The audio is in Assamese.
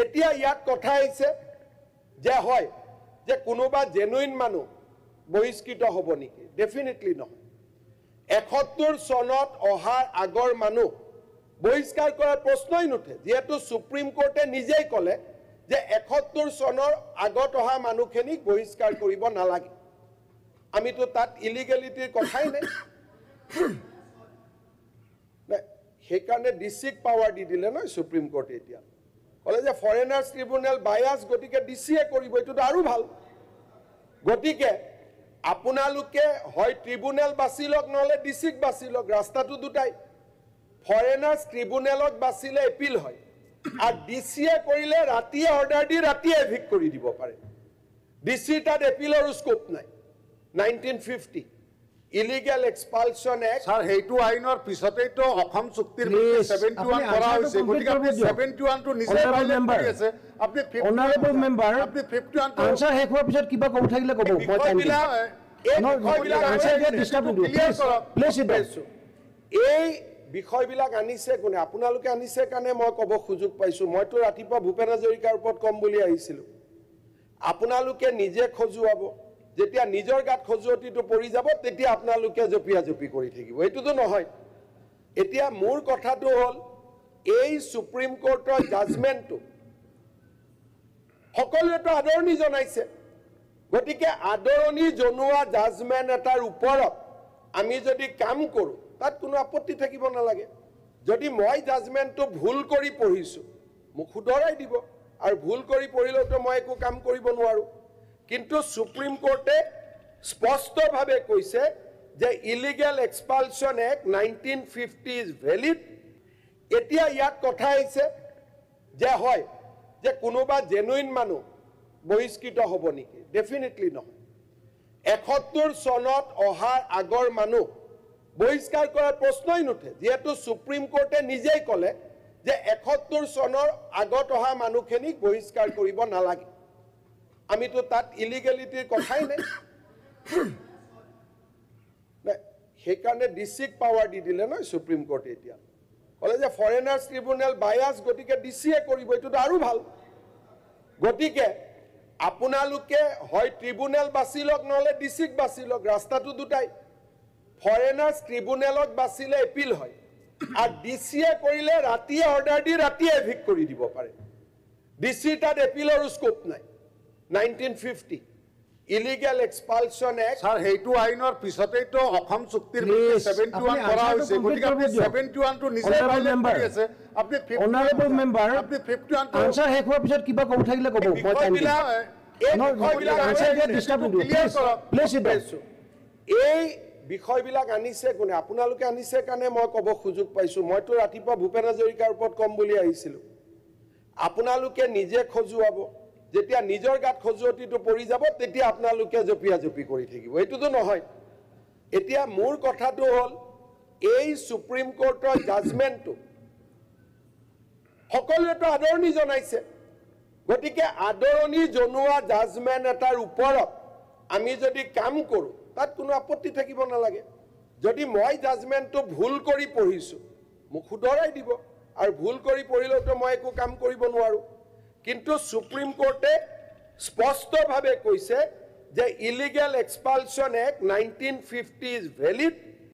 এতিয়া ইয়াত কথা আহিছে যে হয় যে কোনোবা জেনুইন মানুহ বহিষ্কৃত হ'ব নেকি ডেফিনেটলি নহয় 71 চনত অহাৰ আগৰ মানুহ বহিষ্কাৰ কৰাৰ প্ৰশ্নই নুঠে যেহেতু সুপ্ৰিম কোৰ্টে নিজেই ক'লে যে 71 চনৰ আগত অহা মানুহখিনিক বহিষ্কাৰ কৰিব নালাগে আমিতো তাত ইলিগেলিটিৰ কথাই নাই সেইকাৰণে ডিস্ট্ৰিক্ট পাৱাৰ দি দিলে নহয় সুপ্ৰিম কোৰ্টে এতিয়া ক'লে যে ফৰেনাৰ্ছ ট্ৰিব্যুনেল বায়াস গতিকে ডিচিয়ে কৰিব এইটোতো আৰু ভাল গতিকে আপোনালোকে হয় ট্ৰিব্যুনেল বাছি লওক নহ'লে ডিস্ট্ৰিক্ট বাছি লওক ৰাস্তাটো দুটাই ফৰেনাৰ্ছ ট্ৰিব্যুনেলত বাছিলে এপিল হয় আৰু ডিচিয়ে কৰিলে ৰাতিয়ে অৰ্ডাৰ দি ৰাতিয়ে এভিক্ট কৰি দিব পাৰে ডিচিৰ তাত এপিলৰ স্কোপ নাই 1950 ইলিগেল এক্সপালশন এক্ট স্যাৰ হেইটো আইনৰ পিছতেইতো অসম চুক্তিৰ 71 কৰা হৈছে গতিকে আপনি 71 টো নিজে ভাইলেট কৰি আছে আপনি অনাৰেবল মেম্বাৰ আপনি 51 টো আনসাৰ শেষ হোৱাৰ পিছত কিবা ক'ব থাকিলে ক'ব মই টাইম দিম এই বিষয়বিলাক আনিছে কোনে আপোনালোকে আনিছে কাৰণে মই ক'ব সুযোগ পাইছো মইতো ৰাতিপুৱা ভূপেন হাজৰিকাৰ ওপৰত কম বুলি আহিছিলো আপোনালোকে নিজে খজুৱাব যেতিয়া নিজৰ গাত খজুৱতিটো পৰি যাব তেতিয়া আপোনালোকে জপিয়া জপি কৰি থাকিব এইটোতো নহয় এতিয়া মোৰ কথাটো হ'ল এই সুপ্ৰিম কোৰ্টৰ জাজমেণ্টটো সকলোৱেতো আদৰণি জনাইছে গতিকে আদৰণি জনোৱা জাজমেণ্ট এটাৰ ওপৰত আমি যদি কাম কৰোঁ তাত কোনো আপত্তি থাকিব নালাগে যদি মই জাজমেণ্টটো ভুল কৰি পঢ়িছোঁ মোক শুধৰাই দিব আৰু ভুল কৰি পঢ়িলেওতো মই একো কাম কৰিব নোৱাৰোঁ কিন্তু সুপ্ৰিম কোৰ্টে স্পষ্টভাৱে কৈছে যে illegal expulsion act 1950 is valid এতিয়া ইয়াত কথা আহিছে যে হয় যে কোনোবা জেনুইন মানুহ বহিষ্কৃত হ'ব নেকি ডেফিনেটলি নহয় 71 চনত অহাৰ আগৰ মানুহ বহিষ্কাৰ কৰাৰ প্ৰশ্নই নুঠে যেহেতু সুপ্ৰিম কোৰ্টে নিজেই ক'লে যে 71 চনৰ আগত অহা মানুহখিনিক বহিষ্কাৰ কৰিব নালাগে আমিতো তাত ইলিগেলিটিৰ কথাই নাই সেইকাৰণে ডিস্ট্ৰিক্ট পাৱাৰ দি দিলে নহয় সুপ্ৰিম কোৰ্টে এতিয়া ক'লে যে ফৰেনাৰ্ছ ট্ৰিব্যুনেল বায়াস গতিকে ডিচিয়ে কৰিব এইটোতো আৰু ভাল গতিকে আপোনালোকে হয় ট্ৰিব্যুনেল বাছি লওক নহ'লে ডিস্ট্ৰিক্ট বাছি লওক ৰাস্তাটো দুটাই ফৰেনাৰ্ছ ট্ৰিব্যুনেলত বাছিলে এপিল হয় আৰু ডিচিয়ে কৰিলে ৰাতিয়ে অৰ্ডাৰ দি ৰাতিয়ে এভিক্ট কৰি দিব পাৰে ডিচিৰ তাত এপিলৰ স্কোপ নাই 1950 ইলিগেল এক্সপালশন এক্ট স্যাৰ হেইটো আইনৰ পিছতেইতো অসম চুক্তিৰ 71 কৰা হৈছে গতিকে আপনি 71 টো নিজে ভাইলেট কৰি আছে আপনি অনাৰেবল মেম্বাৰ আপনি 51 টো আনসাৰ শেষ হোৱাৰ পিছত কিবা ক'ব থাকিলে ক'ব মই টাইম দিম এই বিষয়বিলাক আনিছে কোনে আপোনালোকে আনিছে কাৰণে মই ক'ব সুযোগ পাইছো মইতো ৰাতিপুৱা ভূপেন হাজৰিকাৰ ওপৰত কম বুলি আহিছিলো আপোনালোকে নিজে খজুৱাব যেতিয়া নিজৰ গাত খজুৱতিটো পৰি যাব তেতিয়া আপোনালোকে জপিয়া জপি কৰি থাকিব এইটোতো নহয় এতিয়া মোৰ কথাটো হ'ল এই সুপ্ৰিম কোৰ্টৰ জাজমেণ্টটো সকলোৱেতো আদৰণি জনাইছে গতিকে আদৰণি জনোৱা জাজমেণ্ট এটাৰ ওপৰত আমি যদি কাম কৰোঁ তাত কোনো আপত্তি থাকিব নালাগে যদি মই জাজমেণ্টটো ভুল কৰি পঢ়িছোঁ মোক শুধৰাই দিব আৰু ভুল কৰি পঢ়িলেওতো মই একো কাম কৰিব নোৱাৰোঁ কিন্তু সুপ্ৰিম কোৰ্টে স্পষ্টভাৱে কৈছে যে illegal expulsion act 1950 is valid